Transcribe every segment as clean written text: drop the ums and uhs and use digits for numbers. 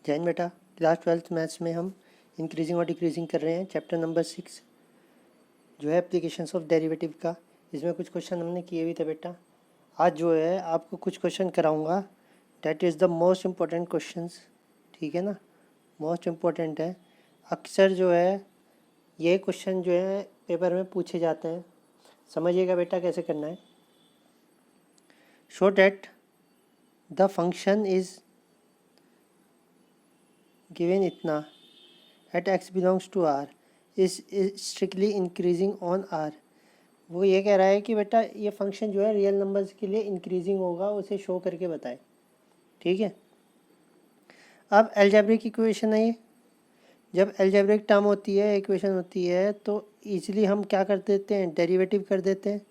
जैन बेटा, class 12th maths में हम इंक्रीजिंग और डिक्रीजिंग कर रहे हैं। चैप्टर नंबर 6 जो है एप्लीकेशंस ऑफ डेरिवेटिव का। इसमें कुछ क्वेश्चन हमने किए भी थे बेटा। आज जो है आपको कुछ क्वेश्चन कराऊंगा, that is the most important questions. ठीक है ना, मोस्ट इम्पोर्टेंट है। अक्सर जो है ये क्वेश्चन जो है पेपर में पूछे जाते हैं। समझिएगा बेटा कैसे करना है। Show that the function is given इतना at x belongs to r is strictly increasing on r। वो ये कह रहा है कि बेटा ये फंक्शन जो है रियल नंबर्स के लिए इंक्रीजिंग होगा, उसे शो करके बताए। ठीक है, अब अलजेब्रिक इक्वेशन है ये। जब अलजेब्रिक टर्म होती है, इक्वेशन होती है, तो इजीली हम क्या कर देते हैं, डेरिवेटिव कर देते हैं।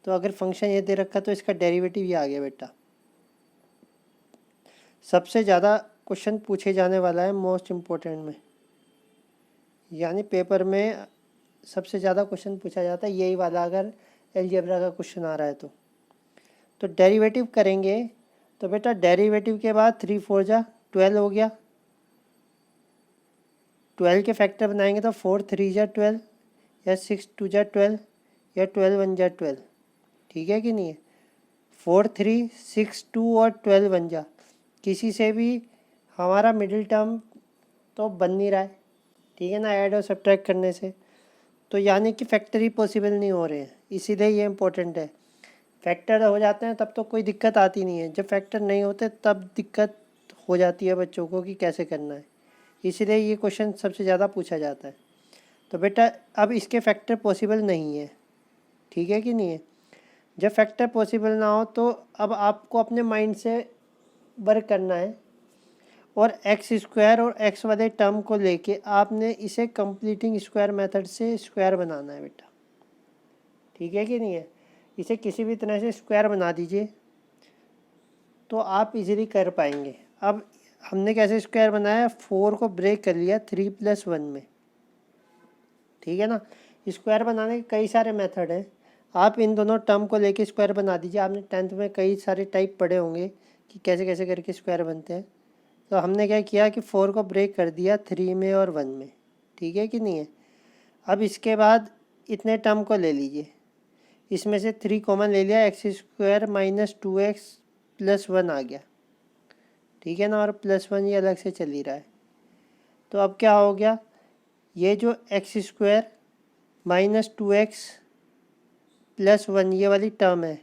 तो अगर फंक्शन ये दे रखा तो इसका डेरिवेटिव ये आ गया बेटा। सबसे ज़्यादा क्वेश्चन पूछे जाने वाला है मोस्ट इम्पोर्टेंट में, यानी पेपर में सबसे ज़्यादा क्वेश्चन पूछा जाता है यही वाला, अगर अलजेब्रा का क्वेश्चन आ रहा है तो डेरिवेटिव करेंगे। तो बेटा डेरिवेटिव के बाद 3 4 जा 12 हो गया। 12 के फैक्टर बनाएंगे तो 4 3 जा 12, या 6 2 जा 12, या 12 1 जा 12। ठीक है कि नहीं है, 4 3 6 2 और 12 बन जा। किसी से भी हमारा मिडिल टर्म तो बन नहीं रहा है। ठीक है ना, ऐड और सब्ट्रैक्ट करने से, तो यानी कि फैक्टर ही पॉसिबल नहीं हो रहे हैं, इसीलिए ये इम्पोर्टेंट है। फैक्टर हो जाते हैं तब तो कोई दिक्कत आती नहीं है, जब फैक्टर नहीं होते तब दिक्कत हो जाती है बच्चों को कि कैसे करना है। इसीलिए ये क्वेश्चन सबसे ज़्यादा पूछा जाता है। तो बेटा अब इसके फैक्टर पॉसिबल नहीं है। ठीक है कि नहीं है, जब फैक्टर पॉसिबल ना हो तो अब आपको अपने माइंड से वर्क करना है, और एक्स स्क्वायर और एक्स वाले टर्म को लेके आपने इसे कंप्लीटिंग स्क्वायर मेथड से स्क्वायर बनाना है बेटा। ठीक है कि नहीं है, इसे किसी भी तरह से स्क्वायर बना दीजिए तो आप इजीली कर पाएंगे। अब हमने कैसे स्क्वायर बनाया, 4 को ब्रेक कर लिया 3 + 1 में। ठीक है ना, स्क्वायर बनाने के कई सारे मेथड हैं। आप इन दोनों टर्म को लेके स्क्वायर बना दीजिए। आपने 10th में कई सारे टाइप पढ़े होंगे कि कैसे कैसे करके स्क्वायर बनते हैं। तो हमने क्या किया कि 4 को ब्रेक कर दिया 3 में और 1 में। ठीक है कि नहीं है, अब इसके बाद इतने टर्म को ले लीजिए, इसमें से 3 कॉमन ले लिया, x² - 2x + 1 आ गया। ठीक है ना, और +1 ये अलग से चल ही रहा है। तो अब क्या हो गया, ये जो x² - 2x + 1 ये वाली टर्म है,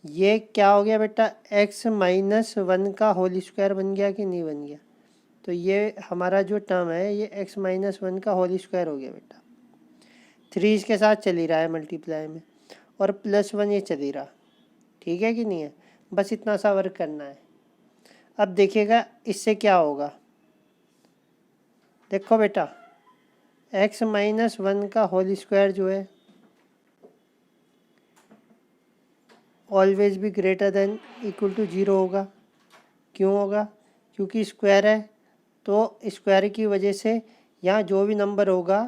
ये क्या हो गया बेटा, x - 1 का होल स्क्वायर बन गया कि नहीं बन गया। तो ये हमारा जो टर्म है ये x - 1 का होल स्क्वायर हो गया बेटा। 3 इसके साथ चल ही रहा है मल्टीप्लाई में, और +1 ये चल ही रहा। ठीक है कि नहीं है, बस इतना सा वर्क करना है। अब देखिएगा इससे क्या होगा। देखो बेटा x - 1 का होल स्क्वायर जो है ऑलवेज भी ग्रेटर देन इक्वल टू 0 होगा। क्यों होगा, क्योंकि स्क्वायर है, तो स्क्वायर की वजह से यहाँ जो भी नंबर होगा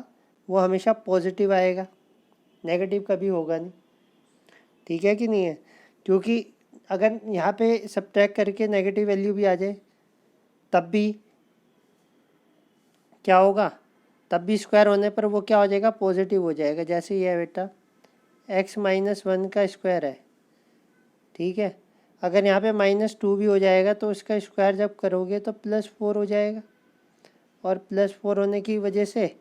वो हमेशा पॉजिटिव आएगा, नेगेटिव कभी होगा नहीं। ठीक है कि नहीं है, क्योंकि अगर यहाँ पे सब्ट्रैक्ट करके नेगेटिव वैल्यू भी आ जाए तब भी क्या होगा, तब भी स्क्वायर होने पर वो क्या हो जाएगा, पॉजिटिव हो जाएगा। जैसे ये है बेटा x - 1 का स्क्वायर है। ठीक है, अगर यहाँ पे -2 भी हो जाएगा तो उसका स्क्वायर जब करोगे तो +4 हो जाएगा, और +4 होने की वजह से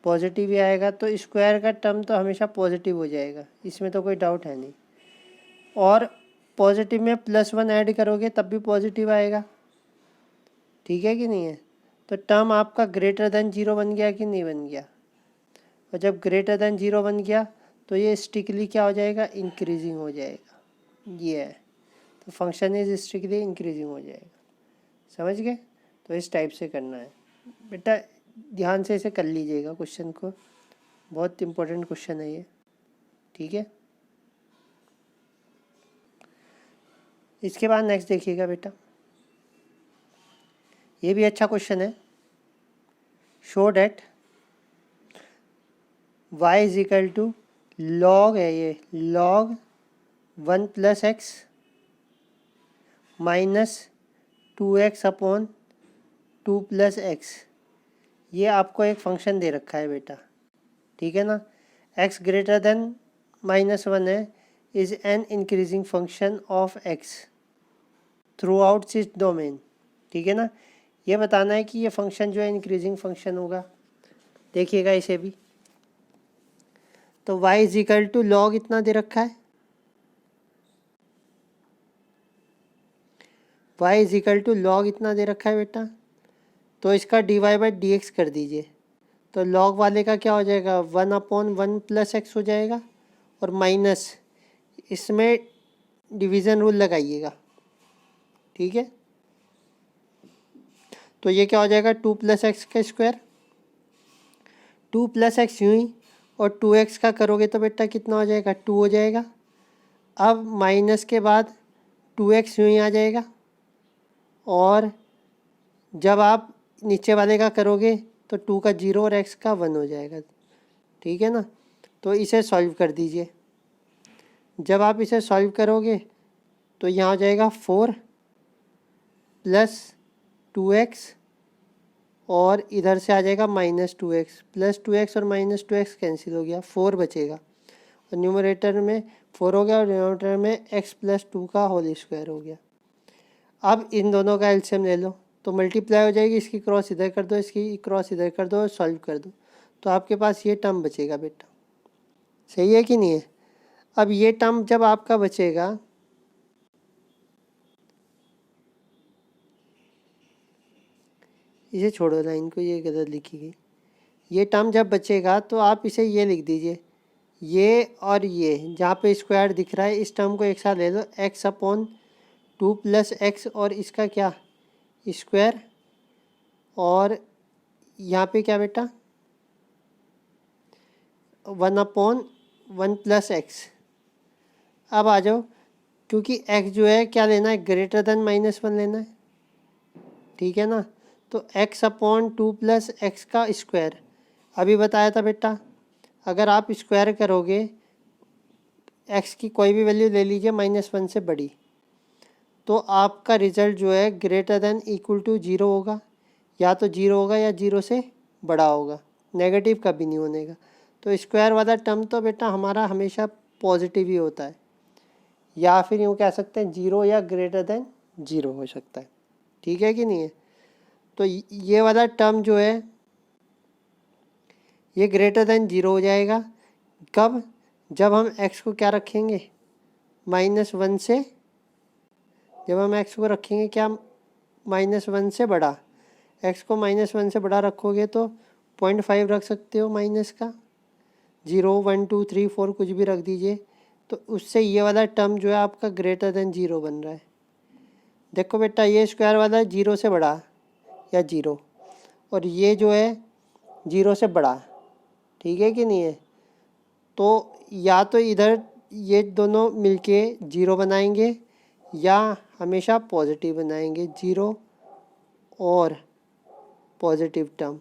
पॉजिटिव ही आएगा। तो स्क्वायर का टर्म तो हमेशा पॉजिटिव हो जाएगा, इसमें तो कोई डाउट है नहीं। और पॉजिटिव में +1 ऐड करोगे तब भी पॉजिटिव आएगा। ठीक है कि नहीं है, तो टर्म आपका ग्रेटर देन 0 बन गया कि नहीं बन गया। और जब ग्रेटर देन 0 बन गया तो ये स्ट्रिक्टली क्या हो जाएगा, इंक्रीजिंग हो जाएगा। ये है, तो फंक्शन इज स्ट्रिक्टली इंक्रीजिंग हो जाएगा। समझ गए, तो इस टाइप से करना है बेटा। ध्यान से इसे कर लीजिएगा क्वेश्चन को, बहुत इंपॉर्टेंट क्वेश्चन है ये। ठीक है, इसके बाद नेक्स्ट देखिएगा बेटा, ये भी अच्छा क्वेश्चन है। शो डैट y = log है, ये log 1 + x - 2x / two plus x, ये आपको एक फंक्शन दे रखा है बेटा, ठीक है ना। एक्स ग्रेटर देन -1 है, is an increasing function of x through out its domain, ठीक है ना। ये बताना है कि ये फंक्शन जो है इंक्रीजिंग फंक्शन होगा। देखिएगा इसे भी, तो y is equal to log इतना दे रखा है, y is equal to log इतना दे रखा है बेटा, तो इसका dy/dx कर दीजिए। तो लॉग वाले का क्या हो जाएगा, 1/1 प्लस एक्स हो जाएगा, और माइनस इसमें डिवीज़न रूल लगाइएगा, ठीक है। तो ये क्या हो जाएगा, 2 प्लस एक्स का स्क्वायर, 2 प्लस एक्स यूँ ही, और 2x का करोगे तो बेटा कितना हो जाएगा, 2 हो जाएगा। अब माइनस के बाद 2x यूँ ही आ जाएगा, और जब आप नीचे वाले का करोगे तो 2 का 0 और x का 1 हो जाएगा, ठीक है ना। तो इसे सॉल्व कर दीजिए। जब आप इसे सॉल्व करोगे तो यहाँ हो जाएगा 4 प्लस 2x, और इधर से आ जाएगा -2x, प्लस 2x और -2x कैंसिल हो गया, 4 बचेगा, और न्यूमरेटर में 4 हो गया और डिनोमिनेटर में x प्लस 2 का होल स्क्वायर हो गया। अब इन दोनों का एलसीएम ले लो, तो मल्टीप्लाई हो जाएगी, इसकी क्रॉस इधर कर दो, इसकी क्रॉस इधर कर दो और सॉल्व कर दो, तो आपके पास ये टर्म बचेगा बेटा। सही है कि नहीं है। अब ये टर्म जब आपका बचेगा, इसे छोड़ो लाइन को, ये गलत लिखी गई। ये टर्म जब बचेगा तो आप इसे ये लिख दीजिए, ये और ये जहाँ पे स्क्वायर दिख रहा है इस टर्म को एक साथ ले लो, x/2 प्लस एक्स, और इसका क्या स्क्वायर, और यहाँ पे क्या बेटा 1/1 प्लस एक्स। अब आ जाओ, क्योंकि x जो है क्या लेना है, ग्रेटर देन -1 लेना है, ठीक है ना। तो x/2 प्लस एक्स का स्क्वायर, अभी बताया था बेटा, अगर आप स्क्वायर करोगे x की कोई भी वैल्यू ले लीजिए -1 से बड़ी, तो आपका रिजल्ट जो है ग्रेटर देन इक्वल टू 0 होगा, या तो 0 होगा या 0 से बड़ा होगा, नेगेटिव कभी नहीं होने का। तो स्क्वायर वाला टर्म तो बेटा हमारा हमेशा पॉजिटिव ही होता है, या फिर यूँ कह सकते हैं 0 या ग्रेटर देन 0 हो सकता है, ठीक है कि नहीं है। तो ये वाला टर्म जो है ये ग्रेटर देन 0 हो जाएगा, कब, जब हम x को क्या रखेंगे -1 से, जब हम x को रखेंगे क्या -1 से बड़ा, x को -1 से बड़ा रखोगे तो 0.5 रख सकते हो माइनस का, 0 1 2 3 4 कुछ भी रख दीजिए, तो उससे ये वाला टर्म जो है आपका ग्रेटर देन 0 बन रहा है। देखो बेटा ये स्क्वायर वाला 0 से बड़ा या 0, और ये जो है 0 से बड़ा, ठीक है कि नहीं है। तो या तो इधर ये दोनों मिलके 0 बनाएंगे, या हमेशा पॉजिटिव बनाएंगे, 0 और पॉजिटिव टर्म।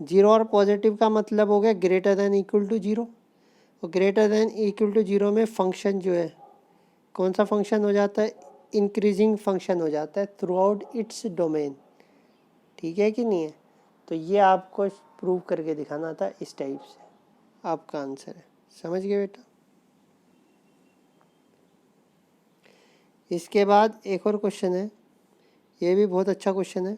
0 और पॉजिटिव का मतलब हो गया ग्रेटर देन इक्वल टू 0, और ग्रेटर देन इक्वल टू 0 में फंक्शन जो है कौन सा फंक्शन हो जाता है, इंक्रीजिंग फंक्शन हो जाता है थ्रू आउट इट्स डोमेन, ठीक है कि नहीं है। तो ये आपको प्रूव करके दिखाना था, इस टाइप से आपका आंसर है, समझ गए बेटा। इसके बाद एक और क्वेश्चन है, ये भी बहुत अच्छा क्वेश्चन है,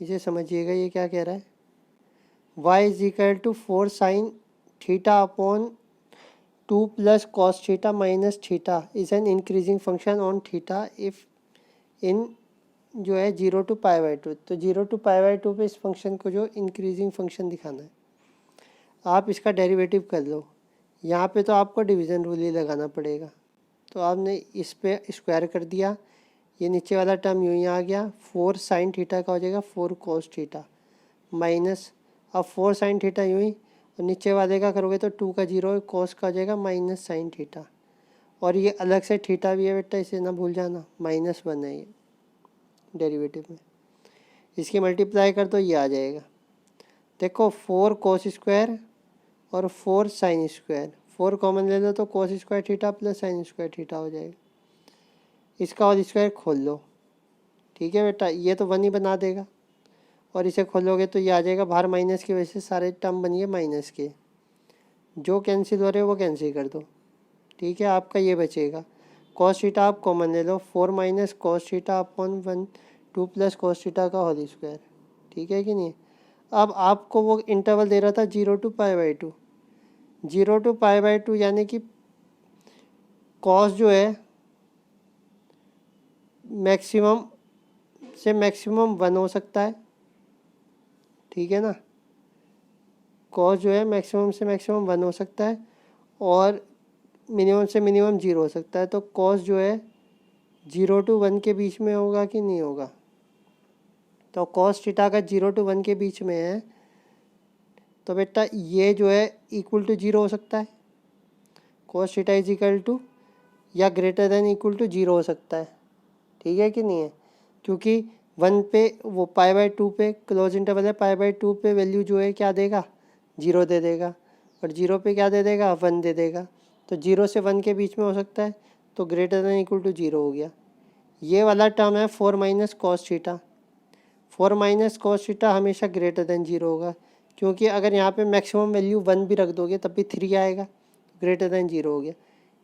इसे समझिएगा। ये क्या कह रहा है, y is equal to 4 sin theta upon 2 plus cos theta minus theta is an increasing function on theta if in जो है 0 to π/2। तो 0 to π/2 पे इस फंक्शन को जो इंक्रीजिंग फंक्शन दिखाना है, आप इसका डेरिवेटिव कर लो। यहाँ पे तो आपको डिवीज़न रूल ही लगाना पड़ेगा, तो आपने इस पे स्क्वायर कर दिया, ये नीचे वाला टर्म यूँ ही आ गया, 4 sin थीटा का हो जाएगा 4 cos थीटा माइनस, अब 4 sin थीटा यूँ ही, और नीचे वाले का करोगे तो 2 का 0 cos का हो जाएगा माइनस sin थीटा, और ये अलग से थीटा भी है बेटा, इसे ना भूल जाना, -1 है ये डेरिवेटिव में, इसकी मल्टीप्लाई कर तो ये आ जाएगा। देखो 4 cos स्क्वायर और 4 sin स्क्वायर, 4 कॉमन ले लो तो cos square theta plus sin square theta हो जाएगा, इसका और स्क्वायर खोल लो, ठीक है बेटा, ये तो 1 ही बना देगा और इसे खोलोगे तो ये आ जाएगा बाहर माइनस की वजह से सारे टर्म बनिए माइनस के, जो कैंसिल हो रहे हैं वो कैंसिल कर दो। ठीक है, आपका ये बचेगा कॉस थीटा आप कॉमन ले लो, 4 minus cos theta upon 1 2 plus cos theta का होल स्क्वायर। ठीक है कि नहीं। अब आपको वो इंटरवल दे रहा था 0 to π/2, 0 to π/2 यानी कि कॉस जो है मैक्सिमम से मैक्सिमम 1 हो सकता है। ठीक है ना, कॉस जो है मैक्सिमम से मैक्सिमम 1 हो सकता है और मिनिमम से मिनिमम 0 हो सकता है। तो कॉस जो है 0 to 1 के बीच में होगा कि नहीं होगा। तो कॉस थीटा का 0 to 1 के बीच में है, तो बेटा ये जो है इक्वल टू 0 हो सकता है, cos theta is equal to या ग्रेटर देन इक्वल टू 0 हो सकता है। ठीक है कि नहीं है, क्योंकि 1 पे वो π/2 पे क्लोज इंटरवल है, π/2 पे वैल्यू जो है क्या देगा 0 दे देगा और 0 पे क्या दे देगा 1 दे देगा। तो 0 से 1 के बीच में हो सकता है, तो ग्रेटर देन इक्वल टू 0 हो गया। ये वाला टर्म है 4 minus cos theta, 4 minus cos theta हमेशा ग्रेटर देन 0 होगा, क्योंकि अगर यहाँ पे मैक्सिमम वैल्यू 1 भी रख दोगे तब भी 3 आएगा, ग्रेटर देन 0 हो गया।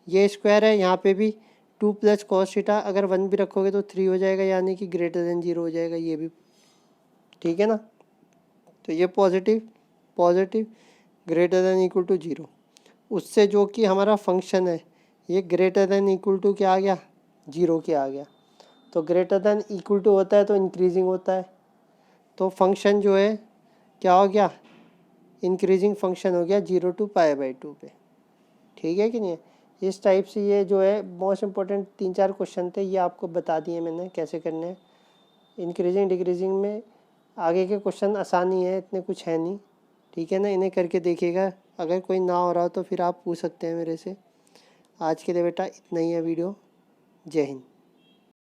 ये स्क्वायर है, यहाँ पे भी 2 प्लस कॉस थीटा अगर 1 भी रखोगे तो 3 हो जाएगा, यानी कि ग्रेटर देन 0 हो जाएगा ये भी। ठीक है ना, तो ये positive greater than equal to 0, उससे जो कि हमारा फंक्शन है ये ग्रेटर देन इक्वल टू क्या आ गया 0 के आ गया। तो ग्रेटर देन इक्वल टू होता है तो इंक्रीजिंग होता है, तो फंक्शन जो है क्या हो गया इंक्रीजिंग फंक्शन हो गया 0 to π/2 पे। ठीक है कि नहीं। इस टाइप से ये जो है मोस्ट इम्पोर्टेंट 3-4 क्वेश्चन थे, ये आपको बता दिए मैंने कैसे करने हैं। इंक्रीजिंग डिक्रीजिंग में आगे के क्वेश्चन आसानी है, इतने कुछ है नहीं। ठीक है ना, इन्हें करके देखिएगा, अगर कोई ना हो रहा हो तो फिर आप पूछ सकते हैं मेरे से। आज के लिए बेटा इतना ही है वीडियो। जय हिंद।